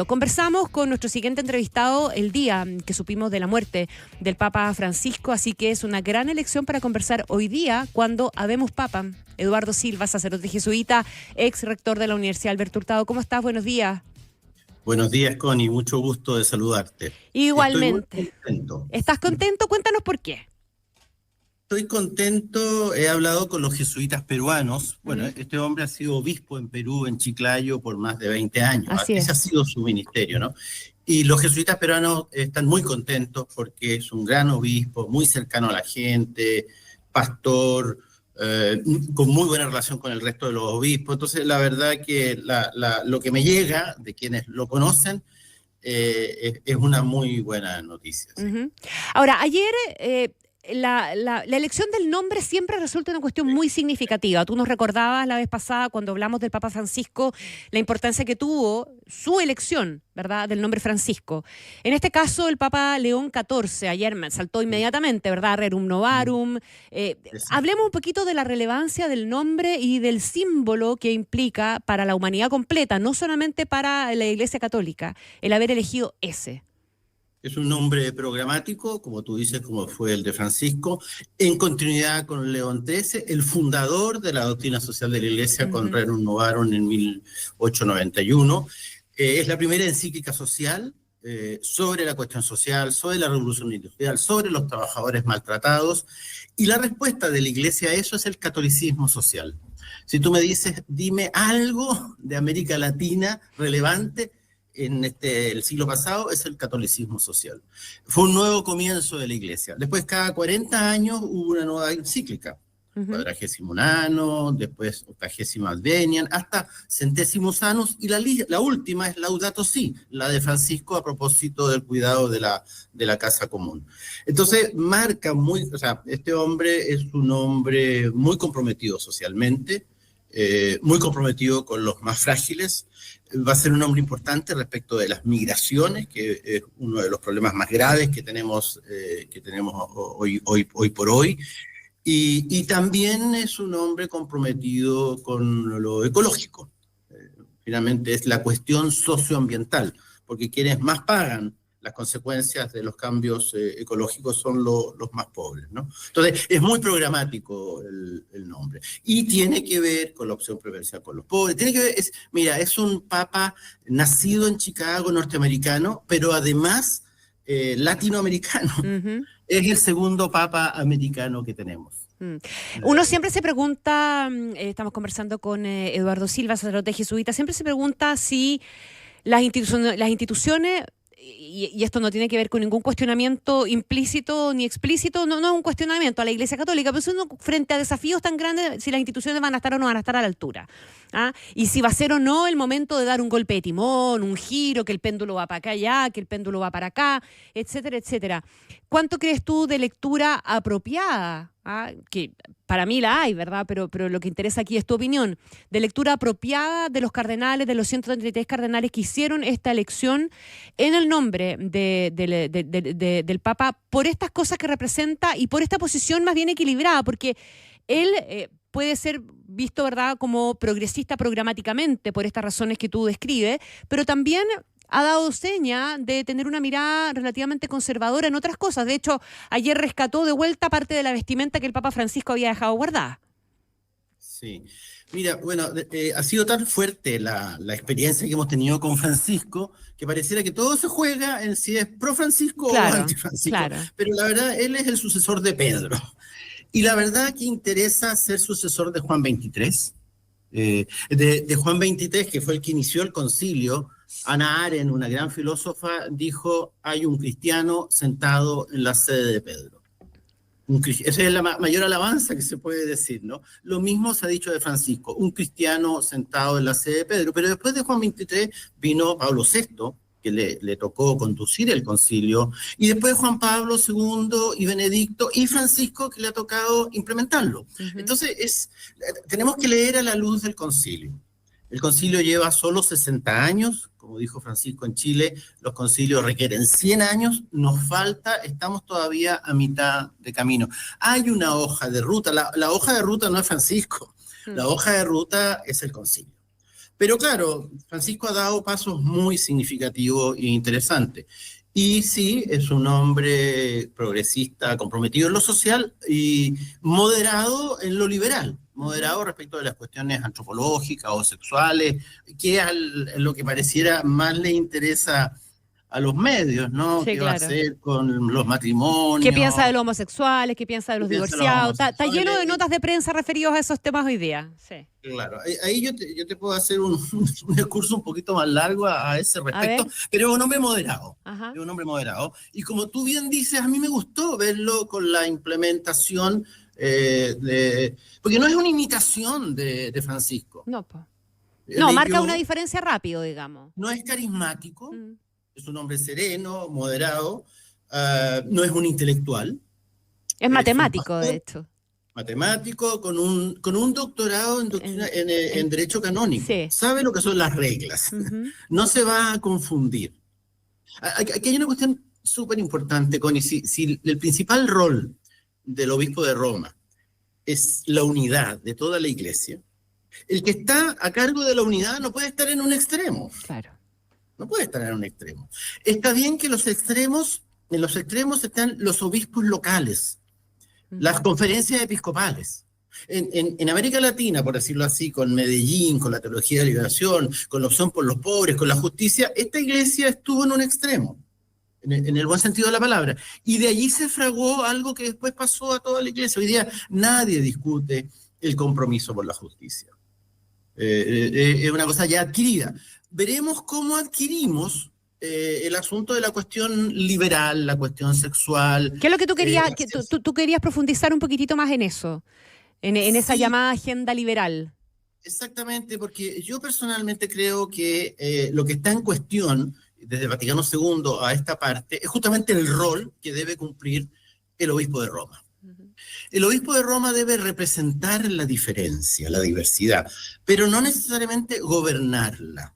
Conversamos con nuestro siguiente entrevistado el día que supimos de la muerte del Papa Francisco, así que es una gran elección para conversar hoy día cuando habemos Papa. Eduardo Silva, sacerdote jesuita, ex rector de la Universidad Alberto Hurtado. ¿Cómo estás? Buenos días. Buenos días, Connie. Mucho gusto de saludarte. Igualmente. Estoy muy contento. ¿Estás contento? Cuéntanos por qué. Estoy contento, he hablado con los jesuitas peruanos. Bueno, este hombre ha sido obispo en Perú, en Chiclayo, por más de 20 años. Así Ese ha es. sido su ministerio, ¿no? Y los jesuitas peruanos están muy contentos porque es un gran obispo, muy cercano a la gente, pastor, con muy buena relación con el resto de los obispos. Entonces, la verdad que lo que me llega de quienes lo conocen es una muy buena noticia. Sí. Ahora, ayer la elección del nombre siempre resulta una cuestión muy significativa. Tú nos recordabas la vez pasada cuando hablamos del Papa Francisco la importancia que tuvo su elección, ¿verdad?, del nombre Francisco. En este caso, el Papa León XIV, ayer me saltó inmediatamente, ¿verdad?, Rerum Novarum. Hablemos un poquito de la relevancia del nombre y del símbolo que implica para la humanidad completa, no solamente para la Iglesia Católica, el haber elegido ese. Es un nombre programático, como tú dices, como fue el de Francisco, en continuidad con León XIII, el fundador de la doctrina social de la Iglesia, con Rerum Novarum en 1891. Es la primera encíclica social sobre la cuestión social, sobre la revolución industrial, sobre los trabajadores maltratados, y la respuesta de la Iglesia a eso es el catolicismo social. Si tú me dices, dime algo de América Latina relevante en el siglo pasado, es el catolicismo social. Fue un nuevo comienzo de la Iglesia. Después, cada 40 años, hubo una nueva encíclica. Quadragésimo Anno, después Octagésimo Adveniam, hasta Centésimos Annus, y la última es Laudato Si, la de Francisco a propósito del cuidado de la casa común. Entonces, marca muy, o sea, este hombre es un hombre muy comprometido socialmente, muy comprometido con los más frágiles. Va a ser un hombre importante respecto de las migraciones, que es uno de los problemas más graves que tenemos hoy por hoy. Y también es un hombre comprometido con lo ecológico. Finalmente es la cuestión socioambiental, porque quienes más pagan las consecuencias de los cambios ecológicos son los más pobres, ¿no? Entonces, es muy programático el nombre. Y tiene que ver con la opción preferencial por los pobres. Tiene que ver, mira, es un papa nacido en Chicago, norteamericano, pero además latinoamericano. Es el segundo papa americano que tenemos. Uno siempre se pregunta, estamos conversando con Eduardo Silva, sacerdote jesuita, siempre se pregunta si las instituciones, y esto no tiene que ver con ningún cuestionamiento implícito ni explícito, no es un cuestionamiento a la Iglesia Católica, pero uno, frente a desafíos tan grandes, si las instituciones van a estar o no van a estar a la altura. Y si va a ser o no el momento de dar un golpe de timón, un giro, que el péndulo va para acá ya, que el péndulo va para acá, etcétera, etcétera. ¿Cuánto crees tú de lectura apropiada? Que para mí la hay, ¿verdad? Pero lo que interesa aquí es tu opinión. De lectura apropiada de los cardenales, de los 133 cardenales que hicieron esta elección en el nombre del Papa, por estas cosas que representa y por esta posición más bien equilibrada, porque él puede ser visto, ¿verdad?, como progresista programáticamente por estas razones que tú describes, pero también ha dado seña de tener una mirada relativamente conservadora en otras cosas. De hecho, ayer rescató de vuelta parte de la vestimenta que el Papa Francisco había dejado guardada. Sí. Mira, bueno, ha sido tan fuerte la experiencia que hemos tenido con Francisco que pareciera que todo se juega en si es pro-Francisco o anti-Francisco. Claro. Pero la verdad, él es el sucesor de Pedro. Y la verdad que interesa ser sucesor de Juan XXIII. De Juan XXIII, que fue el que inició el concilio. Hannah Arendt, una gran filósofa, dijo: hay un cristiano sentado en la sede de Pedro. Esa es la mayor alabanza que se puede decir, ¿no? Lo mismo se ha dicho de Francisco, un cristiano sentado en la sede de Pedro. Pero después de Juan XXIII vino Pablo VI, que le tocó conducir el concilio, y después Juan Pablo II y Benedicto y Francisco, que le ha tocado implementarlo. Entonces, tenemos que leer a la luz del concilio. El concilio lleva solo 60 años, como dijo Francisco en Chile, los concilios requieren 100 años, nos falta, estamos todavía a mitad de camino. Hay una hoja de ruta, la hoja de ruta no es Francisco, la hoja de ruta es el concilio. Pero claro, Francisco ha dado pasos muy significativos e interesantes. Y sí, es un hombre progresista, comprometido en lo social y moderado en lo liberal, moderado respecto de las cuestiones antropológicas o sexuales, que es lo que pareciera más le interesa a los medios, ¿no? Sí, ¿Qué va a claro. hacer con los ¿Qué piensa de matrimonios? los homosexuales? ¿Qué piensa de ¿Qué los piensan los divorciados? Está lleno de homosexuales? notas de prensa referidos a esos temas hoy día. Sí. Claro, ahí yo te puedo hacer un discurso un poquito más largo a ese A respecto, ver. pero es un hombre moderado, Ajá. es un hombre moderado. Y como tú bien dices, a mí me gustó verlo con la implementación porque no es una imitación de Francisco. No, po. No, marca una Leyó, diferencia rápido, digamos. no es carismático, Mm. es un hombre sereno, moderado, no es un intelectual, Es es un matemático, de pastor hecho. matemático con un doctorado en, doctrina, En- en en- derecho canónico. sí. Sabe lo que son las reglas. Ujú. No se va a confundir. Aquí hay una cuestión súper importante, Connie. Si el principal rol del obispo de Roma es la unidad de toda la iglesia, el que está a cargo de la unidad no puede estar en un extremo. Claro. No puede estar en un extremo. Está bien que en los extremos están los obispos locales, las Ujú. conferencias episcopales. En América Latina, por decirlo así, con Medellín, con la teología de liberación, con la opción por los pobres, con la justicia, esta iglesia estuvo en un extremo, en el buen sentido de la palabra. Y de allí se fraguó algo que después pasó a toda la iglesia. Hoy día nadie discute el compromiso por la justicia. Es una cosa ya adquirida. Veremos cómo adquirimos el asunto de la cuestión liberal, la cuestión sexual, ¿Qué es lo que tú el querías, acceso. tú querías profundizar un poquitito más en eso, en esa Sí, llamada agenda liberal? exactamente, porque yo personalmente creo que lo que está en cuestión desde Vaticano II a esta parte es justamente el rol que debe cumplir el obispo de Roma. Ujú. El obispo de Roma debe representar la diferencia, la diversidad, pero no necesariamente gobernarla.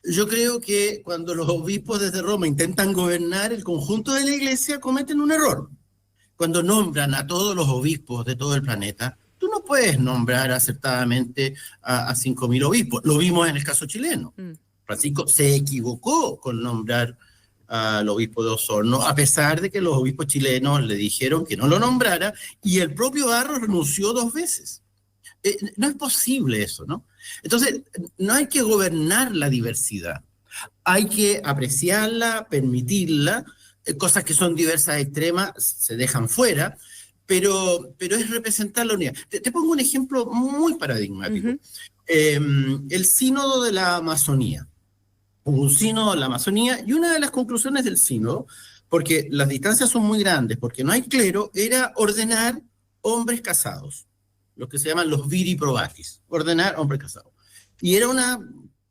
Yo creo que cuando los obispos desde Roma intentan gobernar el conjunto de la iglesia, cometen un error. Cuando nombran a todos los obispos de todo el planeta, tú no puedes nombrar acertadamente a 5.000 obispos. Lo vimos en el caso chileno. Mm. Francisco se equivocó con nombrar al obispo de Osorno, a pesar de que los obispos chilenos le dijeron que no lo nombrara, y el propio Barros renunció 2 veces. No es posible eso, ¿no? Entonces, no hay que gobernar la diversidad, hay que apreciarla, permitirla, cosas que son diversas, extremas, se dejan fuera, pero es representar la unidad. Te pongo un ejemplo muy paradigmático. Ujú. El sínodo de la Amazonía. Hubo un sínodo en la Amazonía y una de las conclusiones del sínodo, porque las distancias son muy grandes, porque no hay clero, era ordenar hombres casados, los que se llaman los viri probatis, ordenar hombres casados. Y era una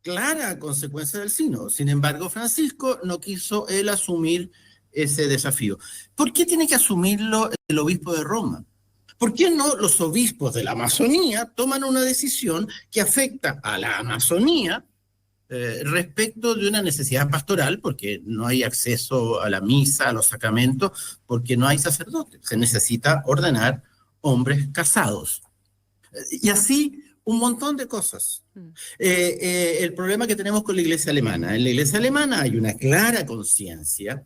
clara consecuencia del sínodo. Sin embargo, Francisco no quiso él asumir ese desafío. ¿Por qué tiene que asumirlo el obispo de Roma? ¿Por qué no los obispos de la Amazonía toman una decisión que afecta a la Amazonía respecto de una necesidad pastoral, porque no hay acceso a la misa, a los sacramentos, porque no hay sacerdotes? Se necesita ordenar hombres casados. Y así un montón de cosas. Mm. El problema que tenemos con la iglesia alemana. En la iglesia alemana hay una clara conciencia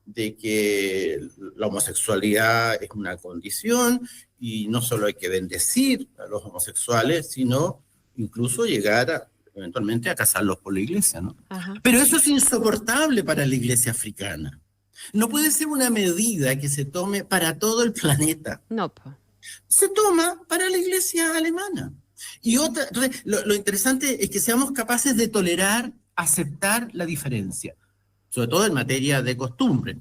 de que la homosexualidad es una condición y no solo hay que bendecir a los homosexuales, sino incluso llegar eventualmente a casarlos por la iglesia, ¿no? Ajá. Pero eso es insoportable para la iglesia africana. No puede ser una medida que se tome para todo el planeta. No, po. Se toma para la iglesia alemana. Y otra, entonces, lo interesante es que seamos capaces de tolerar, aceptar la diferencia, sobre todo en materia de costumbre.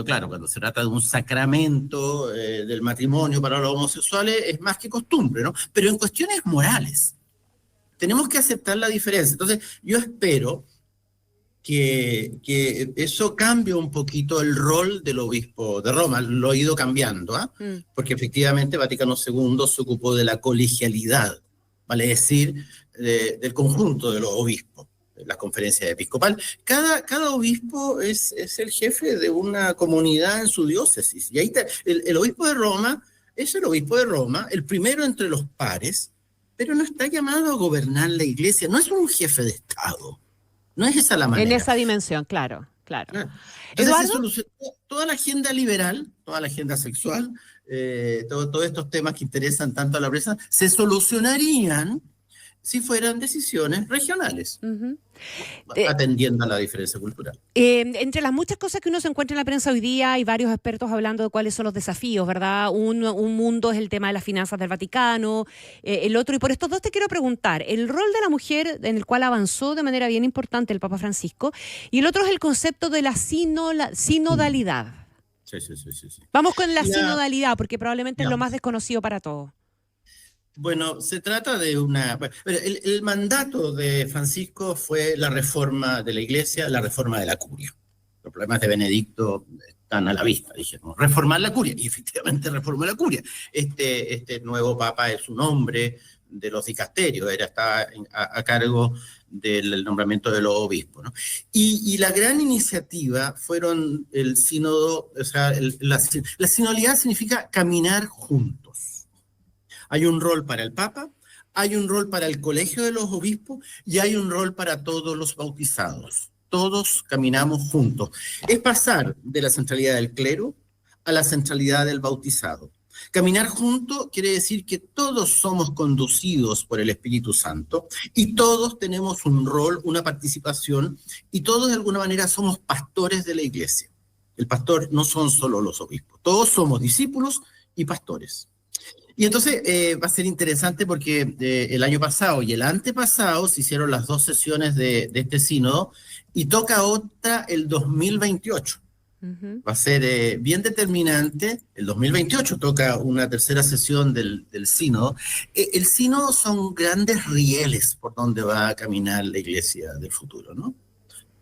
Claro, cuando se trata de un sacramento del matrimonio para los homosexuales, es más que costumbre, ¿no? Pero en cuestiones morales, tenemos que aceptar la diferencia. Entonces, yo espero que eso cambie un poquito el rol del obispo de Roma. Lo ha ido cambiando, ¿eh? Porque efectivamente Vaticano II se ocupó de la colegialidad, vale decir, del conjunto de los obispos, de la conferencia episcopal. Cada obispo es el jefe de una comunidad en su diócesis. Y ahí está, el obispo de Roma es el obispo de Roma, el primero entre los pares, pero no está llamado a gobernar la iglesia, no es un jefe de Estado, no es esa la manera. En esa dimensión, claro. Entonces Eduardo. se solucionó toda la agenda liberal, toda la agenda sexual, todos estos temas que interesan tanto a la prensa, se solucionarían si fueran decisiones regionales, atendiendo a la diferencia cultural. Entre las muchas cosas que uno se encuentra en la prensa hoy día, hay varios expertos hablando de cuáles son los desafíos, ¿verdad? Un mundo es el tema de las finanzas del Vaticano, el otro, y por estos dos te quiero preguntar, el rol de la mujer en el cual avanzó de manera bien importante el Papa Francisco, y el otro es el concepto de la sinodalidad. Sí. Vamos con la sinodalidad, porque probablemente es lo más desconocido para todos. Bueno, se trata de el mandato de Francisco fue la reforma de la Iglesia, la reforma de la curia. Los problemas de Benedicto están a la vista, dijimos, reformar la curia, y efectivamente reformó la curia. Este nuevo Papa es un hombre de los dicasterios, estaba a cargo del nombramiento de los obispos, ¿no? Y la gran iniciativa fueron el sínodo, o sea, la sinodalidad significa caminar juntos. Hay un rol para el Papa, hay un rol para el Colegio de los Obispos y hay un rol para todos los bautizados. Todos caminamos juntos. Es pasar de la centralidad del clero a la centralidad del bautizado. Caminar juntos quiere decir que todos somos conducidos por el Espíritu Santo y todos tenemos un rol, una participación, y todos de alguna manera somos pastores de la iglesia. El pastor no son solo los obispos, todos somos discípulos y pastores. Y entonces va a ser interesante porque el año pasado y el antepasado se hicieron las 2 sesiones de este sínodo y toca otra el 2028. Va a ser bien determinante. El 2028 toca una tercera sesión del sínodo. El sínodo son grandes rieles por donde va a caminar la iglesia del futuro, ¿no?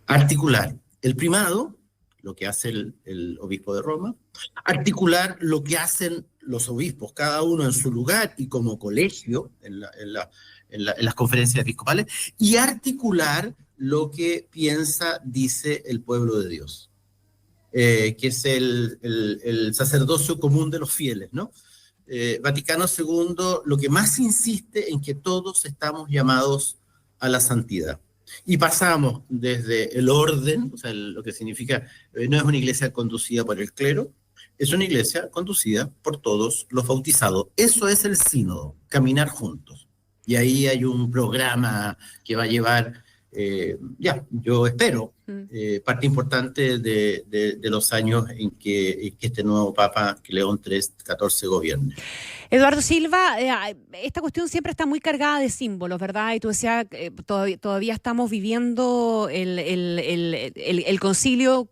Articular el primado, lo que hace el obispo de Roma, articular lo que hacen los obispos, cada uno en su lugar y como colegio en las conferencias episcopales, y articular lo que piensa, dice el pueblo de Dios, que es el sacerdocio común de los fieles, ¿no? Vaticano II lo que más insiste en que todos estamos llamados a la santidad. Y pasamos desde el orden, o sea, lo que significa, no es una iglesia conducida por el clero, es una iglesia conducida por todos los bautizados. Eso es el sínodo, caminar juntos. Y ahí hay un programa que va a llevar, yo espero, parte importante de los años en que este nuevo Papa, León XIV, gobierne. Eduardo Silva, esta cuestión siempre está muy cargada de símbolos, ¿verdad? Y tú decías, todavía estamos viviendo el concilio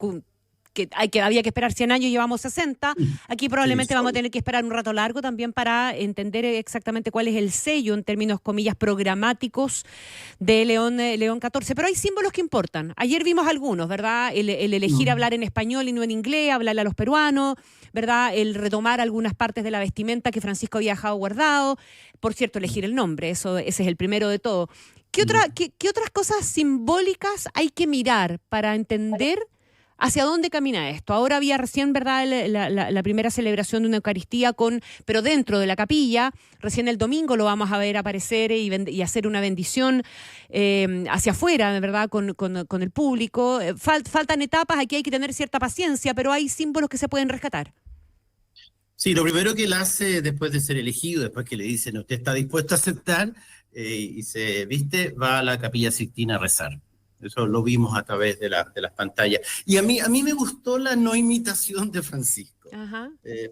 que había que esperar 100 años, llevamos 60. Aquí probablemente vamos a tener que esperar un rato largo también para entender exactamente cuál es el sello, en términos, comillas, programáticos de León XIV. Pero hay símbolos que importan. Ayer vimos algunos, ¿verdad? El elegir hablar en español y no en inglés, hablarle a los peruanos, ¿verdad? El retomar algunas partes de la vestimenta que Francisco había dejado guardado. Por cierto, elegir el nombre, ese es el primero de todo. ¿Qué otras cosas simbólicas hay que mirar para entender hacia dónde camina esto? Ahora había recién, ¿verdad?, la primera celebración de una Eucaristía pero dentro de la capilla. Recién el domingo lo vamos a ver aparecer y hacer una bendición hacia afuera, ¿verdad?, con el público. Faltan etapas, aquí hay que tener cierta paciencia, pero hay símbolos que se pueden rescatar. Sí, lo primero que él hace después de ser elegido, después que le dicen, ¿usted está dispuesto a aceptar? Y se viste, va a la Capilla Sixtina a rezar. Eso lo vimos a través de las pantallas. Y a mí me gustó la no imitación de Francisco.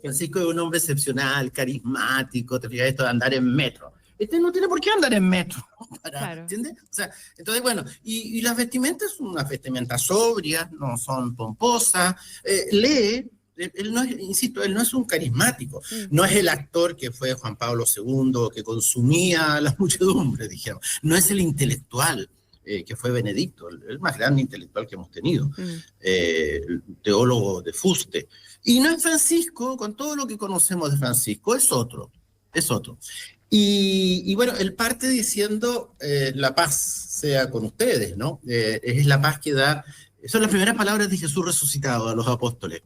Francisco es un hombre excepcional, carismático, te fijas esto de andar en metro. Este no tiene por qué andar en metro, claro. ¿Entiendes? O sea, entonces, bueno, y las vestimentas son unas vestimentas sobrias, no son pomposas, lee. Él no es, insisto, él no es un carismático, no es el actor que fue Juan Pablo II, que consumía a las muchedumbres, dijeron. No es el intelectual que fue Benedicto, el más grande intelectual que hemos tenido, el teólogo de fuste. Y no es Francisco, con todo lo que conocemos de Francisco, es otro. Y bueno, él parte diciendo, la paz sea con ustedes, ¿no? Es la paz que da, son las primeras palabras de Jesús resucitado a los apóstoles.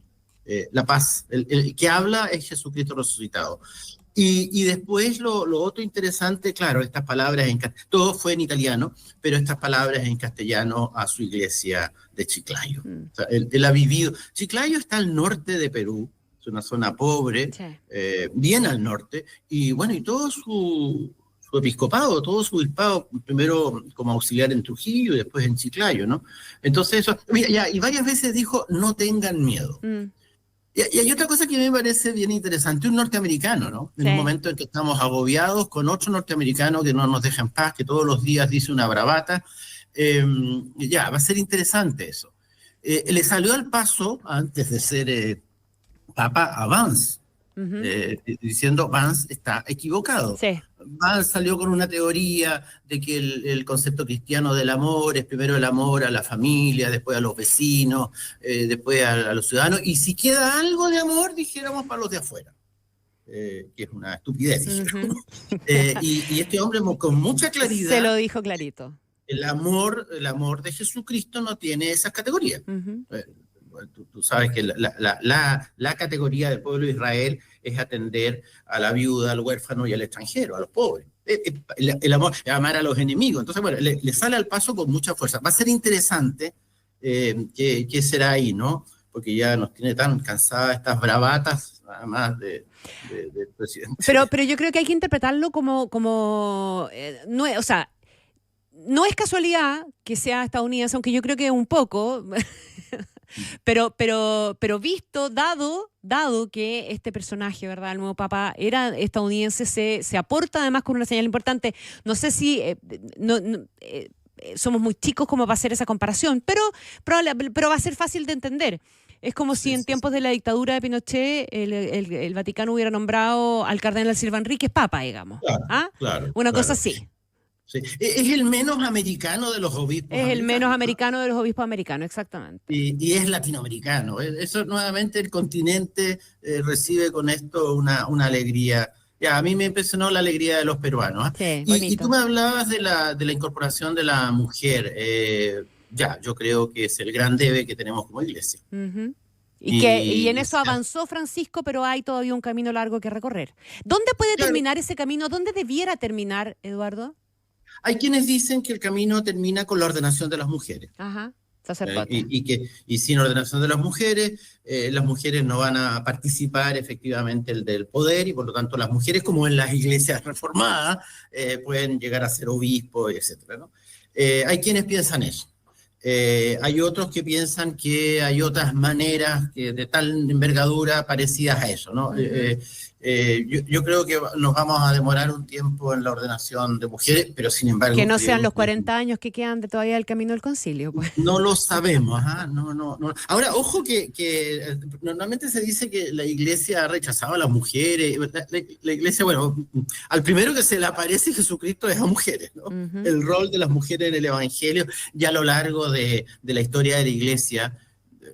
La paz, el que habla es Jesucristo resucitado. Y después lo otro interesante, claro, estas palabras todo fue en italiano, pero estas palabras en castellano a su iglesia de Chiclayo. O sea, él ha vivido. Chiclayo está al norte de Perú, es una zona pobre, Sí. bien al norte, y bueno, y todo su episcopado, todo su obispado, primero como auxiliar en Trujillo y después en Chiclayo, ¿no? Entonces eso, mira, y varias veces dijo, no tengan miedo. Y hay otra cosa que me parece bien interesante, un norteamericano, ¿no? En un momento en que estamos agobiados con otro norteamericano que no nos deja en paz, que todos los días dice una bravata, va a ser interesante eso. Le salió al paso, antes de ser papa, a Vance, diciendo Vance está equivocado. Sí. Vance salió con una teoría de que el concepto cristiano del amor es primero el amor a la familia, después a los vecinos, después a los ciudadanos, y si queda algo de amor, dijéramos para los de afuera, que es una estupidez, dijeron. Y este hombre con mucha claridad... Se lo dijo clarito. El amor de Jesucristo no tiene esas categorías. Tú sabes que la categoría del pueblo de Israel es atender a la viuda, al huérfano y al extranjero, a los pobres. El amor, amar a los enemigos. Entonces, bueno, le sale al paso con mucha fuerza. Va a ser interesante qué será ahí, ¿no? Porque ya nos tiene tan cansadas estas bravatas, además del presidente. Pero yo creo que hay que interpretarlo como no, o sea, no es casualidad que sea estadounidense, aunque yo creo que un poco... Pero visto, dado que este personaje, ¿verdad? El nuevo papa era estadounidense, se aporta además con una señal importante. No sé si somos muy chicos como para hacer esa comparación, pero va a ser fácil de entender. Es como si en tiempos de la dictadura de Pinochet el Vaticano hubiera nombrado al cardenal Silva Enríquez papa, digamos. Claro, claro, una cosa así. Sí. Es el menos americano de los obispos. Es el menos americano de los obispos americanos, exactamente. Y es latinoamericano. Eso nuevamente el continente recibe con esto una alegría. Ya, a mí me impresionó la alegría de los peruanos. Sí, y tú me hablabas de la incorporación de la mujer. Yo creo que es el gran debe que tenemos como iglesia. Y en eso avanzó Francisco, pero hay todavía un camino largo que recorrer. ¿Dónde puede terminar ese camino? ¿Dónde debiera terminar, Eduardo? Hay quienes dicen que el camino termina con la ordenación de las mujeres. Ajá, sacerdote. Y sin ordenación de las mujeres no van a participar efectivamente del poder, y por lo tanto las mujeres, como en las iglesias reformadas, pueden llegar a ser obispos, etc., ¿no? Hay quienes piensan eso. Hay otros que piensan que hay otras maneras de tal envergadura parecidas a eso, ¿no? Yo creo que nos vamos a demorar un tiempo en la ordenación de mujeres, pero sin embargo... Que no sean los 40 años que quedan todavía del camino del concilio, pues. No lo sabemos, no. Ahora, ojo que normalmente se dice que la iglesia ha rechazado a las mujeres. La iglesia, bueno, al primero que se le aparece Jesucristo es a mujeres, ¿no? El rol de las mujeres en el evangelio, ya a lo largo de la historia de la iglesia,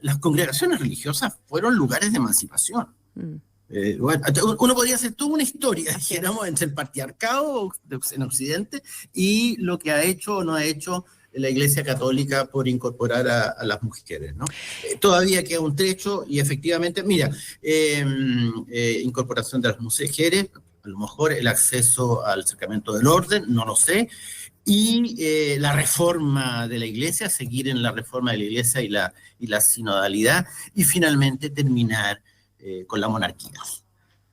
las congregaciones religiosas fueron lugares de emancipación. Bueno, uno podría hacer toda una historia, dijéramos, entre el patriarcado en Occidente y lo que ha hecho o no ha hecho la Iglesia Católica por incorporar a las mujeres, ¿no? Todavía queda un trecho y efectivamente, mira, incorporación de las mujeres, a lo mejor el acceso al sacramento del orden, no lo sé, y la reforma de la Iglesia, seguir en la reforma de la Iglesia y la sinodalidad, y finalmente terminar con la monarquía.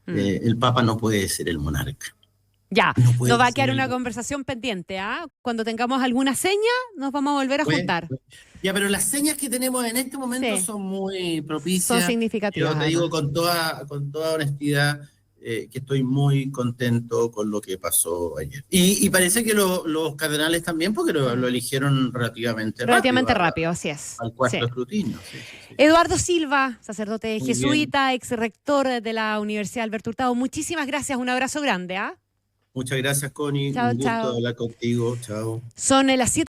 El Papa no puede ser el monarca. Ya, nos va a quedar una conversación pendiente, ¿ah? Cuando tengamos alguna seña, nos vamos a volver a juntar. Ya, pero las señas que tenemos en este momento son muy propicias. Son significativas. Yo te digo con toda honestidad que estoy muy contento con lo que pasó ayer. Y parece que los cardenales también, porque lo eligieron relativamente rápido, así es. Al cuarto escrutinio. Sí. Eduardo Silva, sacerdote jesuita, ex rector de la Universidad Alberto Hurtado. Muchísimas gracias, un abrazo grande, ¿ah? Muchas gracias, Connie. Chao, un gusto hablar contigo. Chao. Son las 7.